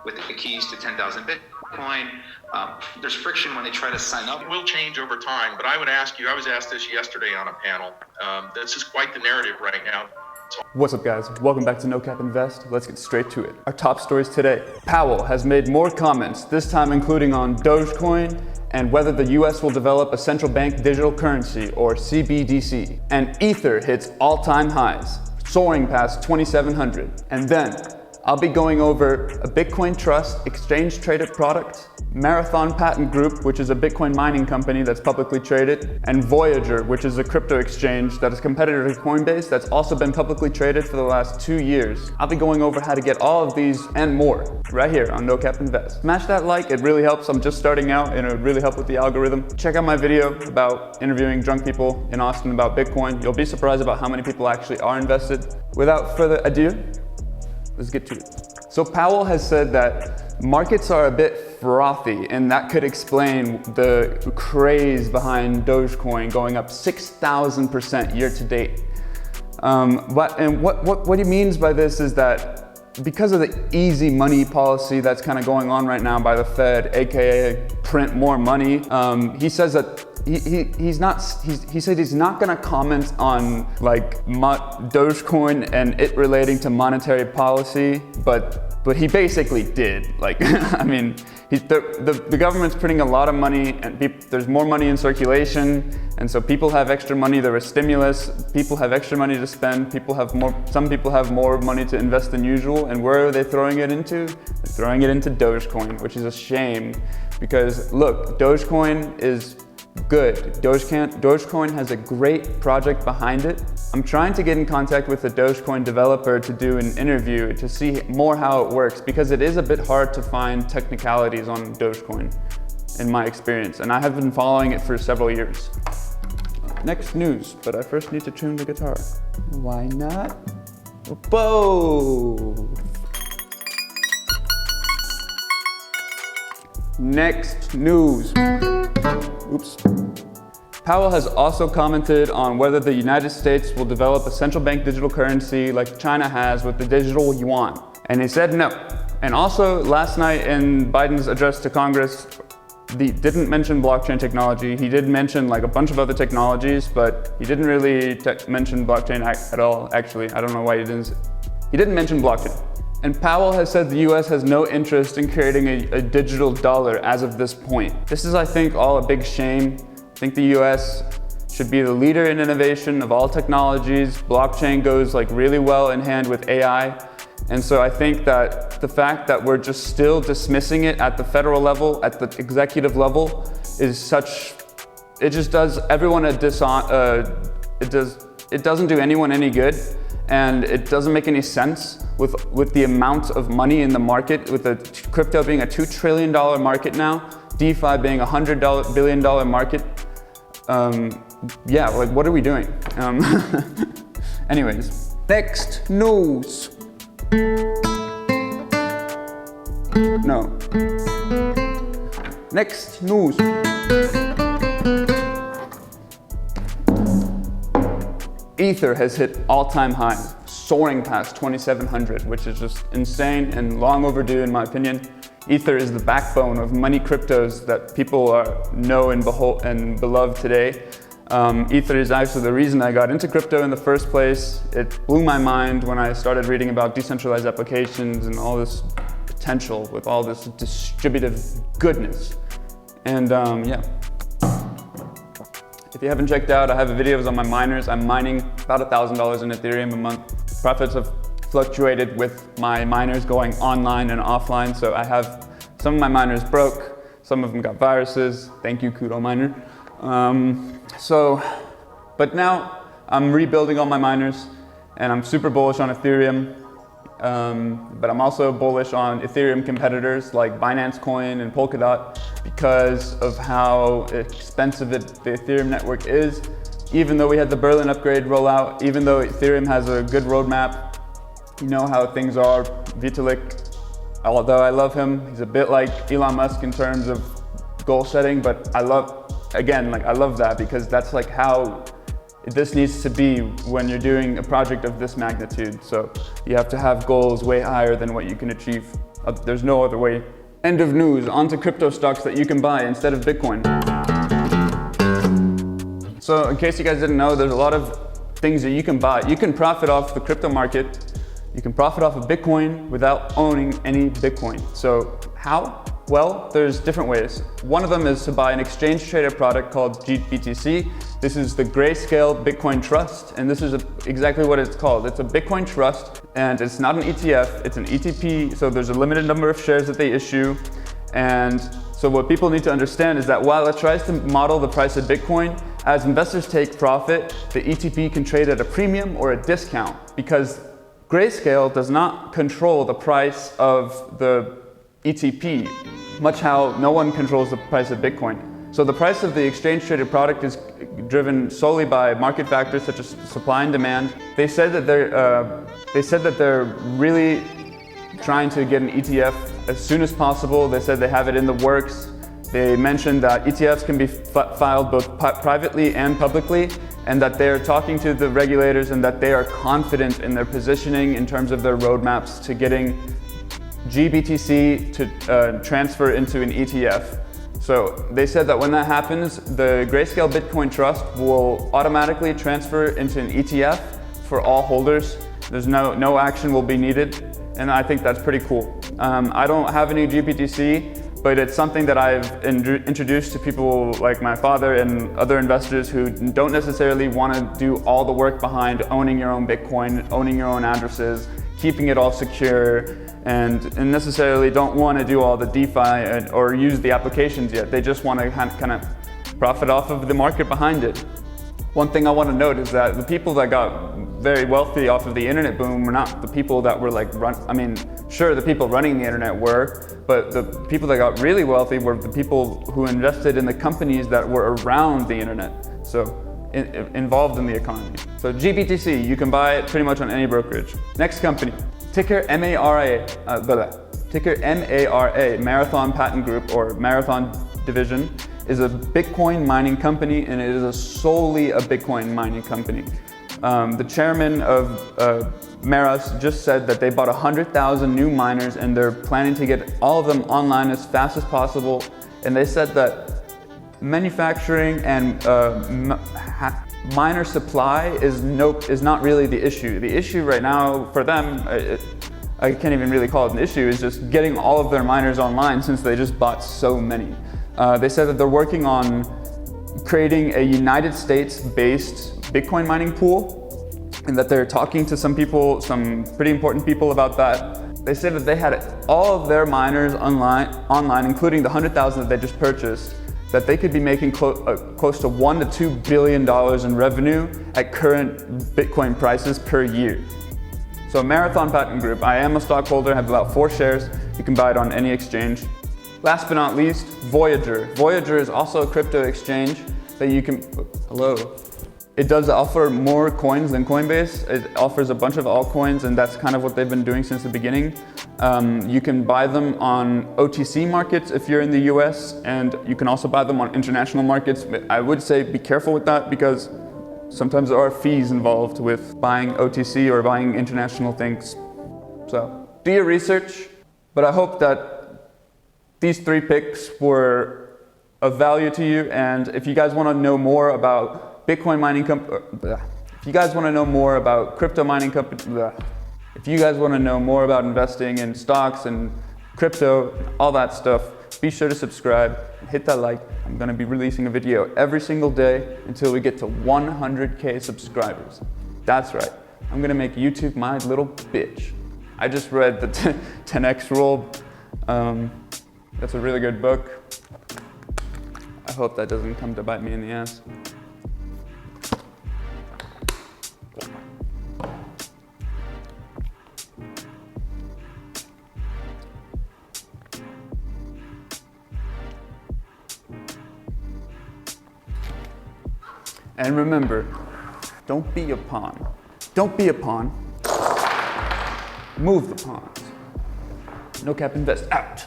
with the keys to 10,000 Bitcoin. There's friction when they try to sign up. It will change over time, but I would ask you, I was asked this yesterday on a panel. This is quite the narrative right now. What's up, guys? Welcome back to No Cap Invest. Let's get straight to it. Our top stories today. Powell has made more comments, this time including on Dogecoin and whether the US will develop a central bank digital currency or CBDC. And Ether hits all-time highs, soaring past 2,700. And then I'll be going over a Bitcoin Trust exchange-traded product, Marathon Patent Group, which is a Bitcoin mining company that's publicly traded, and Voyager, which is a crypto exchange that is competitor to Coinbase that's also been publicly traded for the last 2 years. I'll be going over how to get all of these and more right here on No Cap Invest. Smash that like, it really helps. I'm just starting out and it would really help with the algorithm. Check out my video about interviewing drunk people in Austin about Bitcoin. You'll be surprised about how many people actually are invested. Without further ado, let's get to it. So Powell has said that markets are a bit frothy, and that could explain the craze behind Dogecoin going up 6,000% year to date. What he means by this is that because of the easy money policy that's kind of going on right now by the Fed, aka print more money, he says that he said he's not going to comment on like Dogecoin and it relating to monetary policy, but he basically did. Like, I mean, the government's printing a lot of money, and there's more money in circulation, and so people have extra money. There was stimulus. People have extra money to spend. Some people have more money to invest than usual. And where are they throwing it into? They're throwing it into Dogecoin, which is a shame, because look, Dogecoin is good. Dogecoin has a great project behind it. I'm trying to get in contact with a Dogecoin developer to do an interview to see more how it works, because it is a bit hard to find technicalities on Dogecoin in my experience, and I have been following it for several years. Next news, but I first need to tune the guitar. Why not? Both. Next news. Oops. Powell has also commented on whether the United States will develop a central bank digital currency like China has with the digital yuan. And he said no. And also last night in Biden's address to Congress, he didn't mention blockchain technology. He did mention like a bunch of other technologies, but he didn't really mention blockchain at all, actually. I don't know why he didn't mention blockchain. And Powell has said the US has no interest in creating a digital dollar as of this point. This is, I think, all a big shame. I think the US should be the leader in innovation of all technologies. Blockchain goes like really well in hand with AI. And so I think that the fact that we're just still dismissing it at the federal level, at the executive level, is it just does everyone it doesn't do anyone any good. And it doesn't make any sense with the amount of money in the market, with the crypto being a $2 trillion market now, DeFi being a $100 billion market. Yeah, like what are we doing? Anyways, next news. No. Next news. Ether has hit all-time highs, soaring past 2,700, which is just insane and long overdue in my opinion. Ether is the backbone of many cryptos that people know and beloved today. Ether is actually the reason I got into crypto in the first place. It blew my mind when I started reading about decentralized applications and all this potential with all this distributive goodness. And yeah. If you haven't checked out, I have videos on my miners. I'm mining about $1,000 in Ethereum a month. Profits have fluctuated with my miners going online and offline. So I have some of my miners broke, some of them got viruses. Thank you, Kudo Miner. But now I'm rebuilding all my miners, and I'm super bullish on Ethereum. But I'm also bullish on Ethereum competitors like Binance Coin and Polkadot because of how expensive the Ethereum network is. Even though we had the Berlin upgrade rollout, even though Ethereum has a good roadmap, you know how things are. Vitalik, although I love him, he's a bit like Elon Musk in terms of goal setting, but I love that because that's like how this needs to be when you're doing a project of this magnitude. So you have to have goals way higher than what you can achieve There's no other way. End of news. On to crypto stocks that you can buy instead of Bitcoin. So in case you guys didn't know, there's a lot of things that you can buy. You can profit off the crypto market. You can profit off of Bitcoin without owning any Bitcoin. So how? Well, there's different ways. One of them is to buy an exchange traded product called GBTC. This is the Grayscale Bitcoin Trust, and this is exactly what it's called. It's a Bitcoin trust, and it's not an ETF, it's an ETP, so there's a limited number of shares that they issue. And so what people need to understand is that while it tries to model the price of Bitcoin, as investors take profit, the ETP can trade at a premium or a discount, because Grayscale does not control the price of the ETP, much how no one controls the price of Bitcoin. So the price of the exchange traded product is driven solely by market factors such as supply and demand. They said that they're really trying to get an ETF as soon as possible. They said they have it in the works. They mentioned that ETFs can be filed both privately and publicly, and that they're talking to the regulators and that they are confident in their positioning in terms of their roadmaps to getting GBTC to transfer into an ETF. So they said that when that happens, the Grayscale Bitcoin Trust will automatically transfer into an ETF for all holders. There's no action will be needed, and I think that's pretty cool. I don't have any GBTC, but it's something that I've introduced to people like my father and other investors who don't necessarily want to do all the work behind owning your own Bitcoin, owning your own addresses, keeping it all secure, and necessarily don't want to do all the DeFi or use the applications yet. They just want to kind of profit off of the market behind it. One thing I want to note is that the people that got very wealthy off of the internet boom were not the people that were sure, the people running the internet were, but the people that got really wealthy were the people who invested in the companies that were around the internet, so involved in the economy. So GBTC, you can buy it pretty much on any brokerage. Next company, ticker MARA, ticker MARA, Marathon Patent Group or Marathon Division, is a Bitcoin mining company, and it is solely a Bitcoin mining company. The chairman of Maras just said that they bought 100,000 new miners, and they're planning to get all of them online as fast as possible. And they said that manufacturing and miner supply is not really the issue. The issue right now for them, I can't even really call it an issue, is just getting all of their miners online, since they just bought so many. They said that they're working on creating a United States-based Bitcoin mining pool, and that they're talking to some people, some pretty important people about that. They said that they had all of their miners online, including the 100,000 that they just purchased, that they could be making close to $1 to $2 billion in revenue at current Bitcoin prices per year. So Marathon Patent Group, I am a stockholder, I have about 4 shares. You can buy it on any exchange. Last but not least, Voyager. Voyager is also a crypto exchange that you can, It does offer more coins than Coinbase. It offers a bunch of altcoins, and that's kind of what they've been doing since the beginning. You can buy them on OTC markets if you're in the US, and you can also buy them on international markets. I would say be careful with that, because sometimes there are fees involved with buying OTC or buying international things. So do your research, but I hope that these 3 picks were of value to you. And if you guys want to know more about Bitcoin mining if you guys want to know more about crypto mining if you guys want to know more about investing in stocks and crypto, all that stuff, be sure to subscribe, hit that like. I'm going to be releasing a video every single day until we get to 100K subscribers. That's right. I'm going to make YouTube my little bitch. I just read the 10X rule. That's a really good book. I hope that doesn't come to bite me in the ass. And remember, don't be a pawn. Don't be a pawn. Move the pawns. No cap invest out.